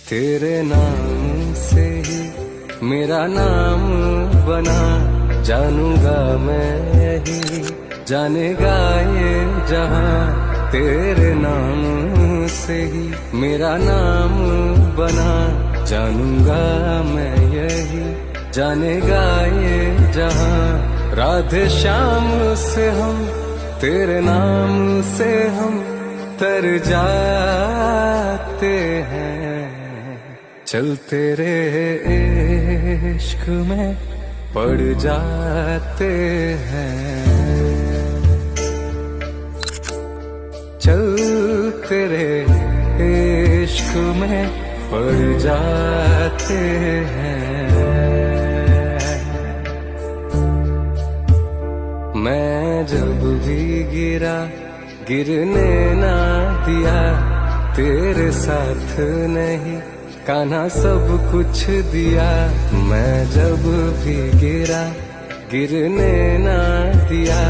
तेरे नाम से ही मेरा नाम बना, जानूंगा मैं यही, जानेगा ये जहां। तेरे नाम से ही मेरा नाम बना, जानूंगा मैं यही, जानेगा ये जहां। राधे श्याम से हम, तेरे नाम से हम तर जाते हैं। चल तेरे इश्क में पड़ जाते हैं। चल तेरे इश्क में पड़ जाते हैं। मैं जब भी गिरा, गिरने ना दिया, तेरे साथ नहीं कान्हा सब कुछ दिया। मैं जब भी गिरा, गिरने ना दिया,